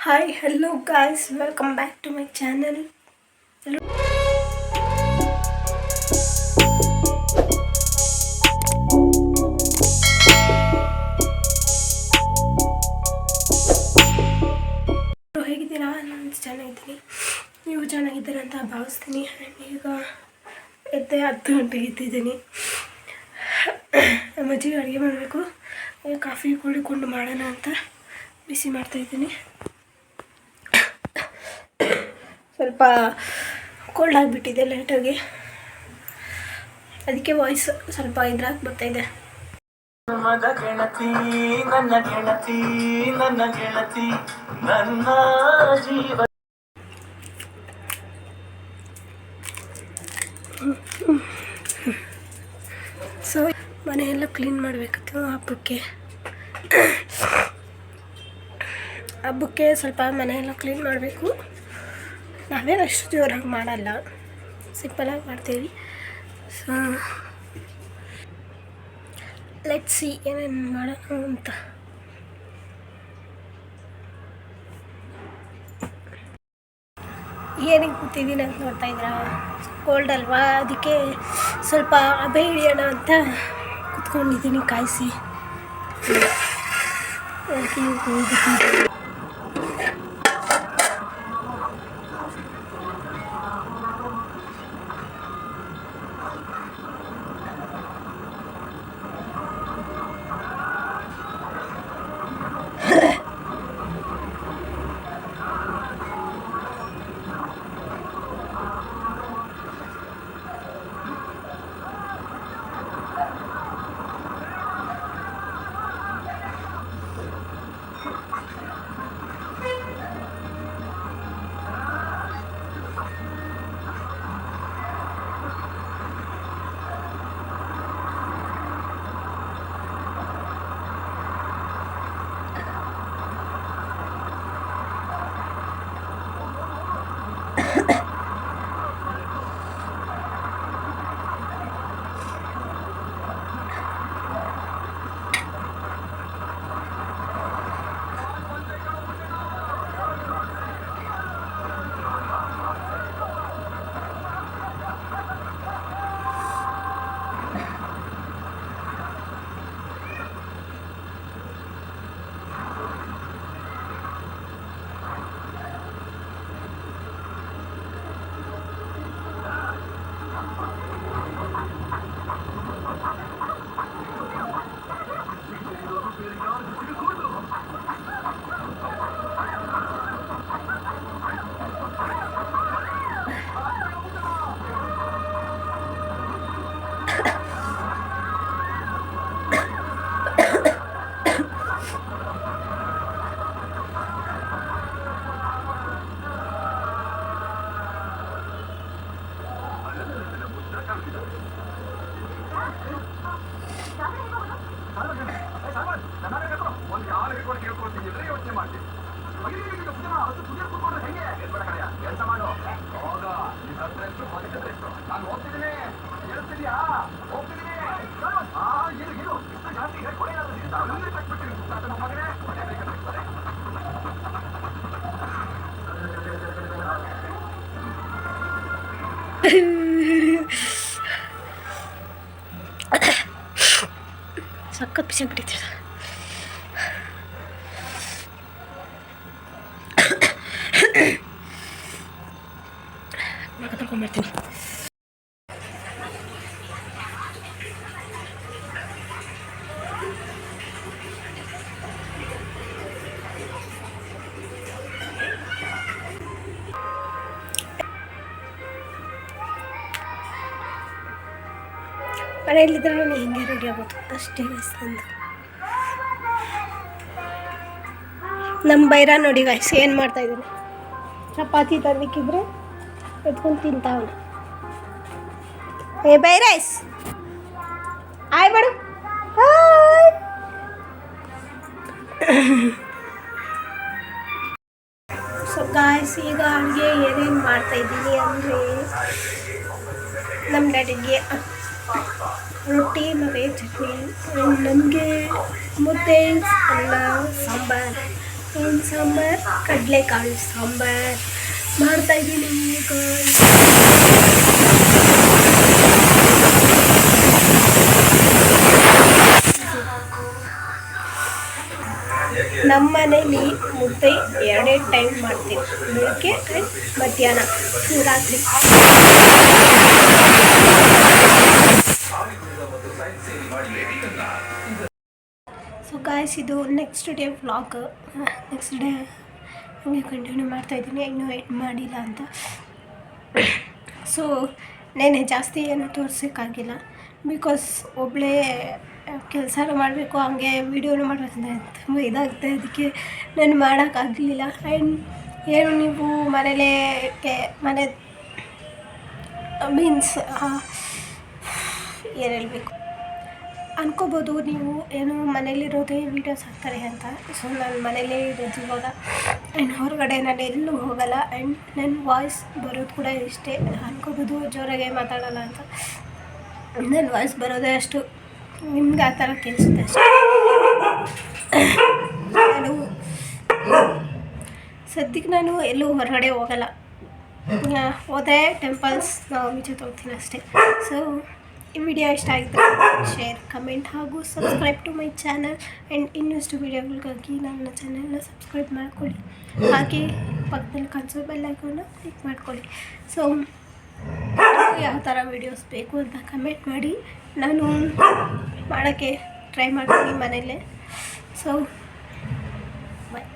Hi, hello guys, welcome back to my channel. Hello. ಹೇಗಿದ್ದೀರಾ? ನಾನು ಚೆನ್ನಾಗಿದ್ದೀನಿ, ನೀವು ಚೆನ್ನಾಗಿದ್ದೀರಾ ಅಂತ ಭಾವಿಸ್ತೀನಿ. ಈಗ ಎದ್ದೆ 10 ಗಂಟೆಗೆ ಎದ್ದಿದ್ದೀನಿ. ಅಜ್ಜಿಗೆ ಅಡುಗೆ ಮಾಡಬೇಕು, ಕಾಫಿ ಕುಡಿಕೊಂಡು ಮಾಡೋಣ ಅಂತ ಬಿಸಿ ಮಾಡ್ತಾಯಿದ್ದೀನಿ. ಸ್ವಲ್ಪ ಕೋಲ್ಡ್ ಆಗಿಬಿಟ್ಟಿದೆ ಲೈಟಾಗಿ, ಅದಕ್ಕೆ ವಾಯ್ಸ್ ಸ್ವಲ್ಪ ಇದ್ರಾಗಿ ಬರ್ತಾಯಿದೆ. ಮದ ಗೆಳತಿ ನನ್ನ ಗೆಳತಿ ನನ್ನ ಗೆಳತಿ ನನ್ನ ಜೀವ. ಸೊ ಮನೆಯೆಲ್ಲ ಕ್ಲೀನ್ ಮಾಡಬೇಕಿತ್ತು. ಹಬ್ಬಕ್ಕೆ ಸ್ವಲ್ಪ ಮನೆಯೆಲ್ಲ ಕ್ಲೀನ್ ಮಾಡಬೇಕು. ನಾವೇನು ಅಷ್ಟು ಜೋರಾಗಿ ಮಾಡಲ್ಲ, ಸಿಂಪಲಾಗಿ ಮಾಡ್ತೀವಿ. ಸೊ ಲೆಟ್ಸ್ ಸಿ ಏನೇನು ಮಾಡೋಣ ಅಂತ. ಏನಿಗೆ ಕೂತಿದ್ದೀನಿ ಅಂತ ನೋಡ್ತಾ ಇದ್ದೀರಾ? ಕೋಲ್ಡ್ ಅಲ್ವಾ, ಅದಕ್ಕೆ ಸ್ವಲ್ಪ ಹಬೆ ಹಿಡಿಯೋಣ ಅಂತ ಕುತ್ಕೊಂಡಿದ್ದೀನಿ ಕಾಯಿಸಿ. ಸಖತ್ ಬಿಸಿ ಆಗ್ಬಿಟ್ಟಿದೆ. ತಗೊಂಡ್ಬರ್ತೀನಿ. ಮನೆಯಲ್ಲಿದ್ದರೆ ನಾನು ಹಿಂಗೆ ರೆಡಿ ಆಗೋದು ಅಷ್ಟೇ. ಅಂತ ನಮ್ಮ ಬೈರ ನೋಡಿ ಗಾಯ್ಸ್ ಏನು ಮಾಡ್ತಾಯಿದ್ದೀನಿ. ಚಪಾತಿ ತರಬೇಕಿದ್ರೆ ಎತ್ಕೊಂಡು ತಿಂತಾವನು. ಏ ಬೈರೈಸ್ ಆಯ್ ಬೇಡು. ಸೊ ಗಾಯ್ಸ್, ಈಗ ಅಡುಗೆ ಏನೇನು ಮಾಡ್ತಾಯಿದ್ದೀನಿ ಅಂದರೆ, ನಮ್ಮ ಡ್ಯಾಡಿಗೆ ರೊಟ್ಟಿ ಮತ್ತು ಚಟ್ನಿ, ನನಗೆ ಮುದ್ದೆ, ಅನ್ನ, ಸಾಂಬಾರು, ಏನು ಸಾಂಬಾರು? ಕಡಲೆಕಾಳು ಸಾಂಬಾರು ಮಾಡ್ತಾಯಿದ್ದೀನಿ ಈಗ. ನಮ್ಮ ಮನೇಲಿ ಮುದ್ದೆ 2 ಟೈಮ್ ಮಾಡ್ತೀವಿ, ಬೆಳಗ್ಗೆ ಆ್ಯಂಡ್ ಮಧ್ಯಾಹ್ನ, ರಾತ್ರಿ. ಸೊ ಗಾಯ್ಸ್, ಇದು next day vlog. Next day ಹಂಗೆ ಕಂಟಿನ್ಯೂ ಮಾಡ್ತಾಯಿದ್ದೀನಿ, ಇನ್ನೂ ಎಡ್ ಮಾಡಿಲ್ಲ ಅಂತ. ಸೊ ನೆನೆ ಜಾಸ್ತಿ ಏನೂ ತೋರ್ಸೋಕ್ಕಾಗಿಲ್ಲ, ಬಿಕಾಸ್ ಒಬ್ಬಳೇ ಕೆಲಸನೂ ಮಾಡಬೇಕು, ಹಂಗೆ ವೀಡಿಯೋನು ಮಾಡೋದಂದರೆ ತುಂಬ ಇದಾಗುತ್ತೆ. ಅದಕ್ಕೆ ನಾನು ಮಾಡೋಕ್ಕಾಗಲಿಲ್ಲ. ಆ್ಯಂಡ್ ಏನು ನೀವು ಮನೇಲೇ ಮನೆ ಮೀನ್ಸ್ ಏನು ಹೇಳಬೇಕು ಅನ್ಕೋಬೋದು ನೀವು, ಏನು ಮನೇಲಿರೋದೇ ವೀಡಿಯೋಸ್ ಹಾಕ್ತಾರೆ ಅಂತ. ಸೊ ನಾನು ಮನೇಲೇ ಇರೋದು ಇವಾಗ, ಆ್ಯಂಡ್ ಹೊರಗಡೆ ನಾನು ಎಲ್ಲೂ ಹೋಗಲ್ಲ. ಆ್ಯಂಡ್ ನನ್ನ ವಾಯ್ಸ್ ಬರೋದು ಕೂಡ ಇಷ್ಟೇ. ಅನ್ಕೋಬೋದು ಜೋರಾಗೆ ಮಾತಾಡೋಲ್ಲ ಅಂತ. ನನ್ನ ವಾಯ್ಸ್ ಬರೋದೇ ಅಷ್ಟು, ನಿಮ್ಗೆ ಆ ಥರ ಕೇಳಿಸುತ್ತೆ ಅಷ್ಟೇ. ನಾನು ಸದ್ಯಕ್ಕೆ ನಾನು ಎಲ್ಲೂ ಹೊರಗಡೆ ಹೋಗಲ್ಲ. ಹೋದರೆ ಟೆಂಪಲ್ಸ್ ನಾವು ಜೊತೆ ಹೋಗ್ತೀನಿ ಅಷ್ಟೇ. ಸೊ ಈ ವಿಡಿಯೋ ಇಷ್ಟ ಆಯಿತು, ಶೇರ್, ಕಮೆಂಟ್ ಹಾಗೂ subscribe to my channel. And ಇನ್ನಷ್ಟು ವೀಡಿಯೋಗಳಿಗಾಗಿ ನನ್ನ ಚಾನಲ್ನ ಸಬ್ಸ್ಕ್ರೈಬ್ ಮಾಡ್ಕೊಳ್ಳಿ. ಹಾಗೆ ಪಕ್ಕದಲ್ಲಿ ಕಾಣಿಸೋ ಬೆಲ್ ಐಕಾನ್ನ ಕ್ಲಿಕ್ ಮಾಡ್ಕೊಳ್ಳಿ. ಸೊ ಯಾವ ಥರ ವೀಡಿಯೋಸ್ ಬೇಕು ಅಂತ ಕಮೆಂಟ್ ಮಾಡಿ, ನಾನು ಮಾಡೋಕ್ಕೆ ಟ್ರೈ ಮಾಡ್ತೀನಿ ಮನೇಲೇ. ಸೊ ಬಾಯ್.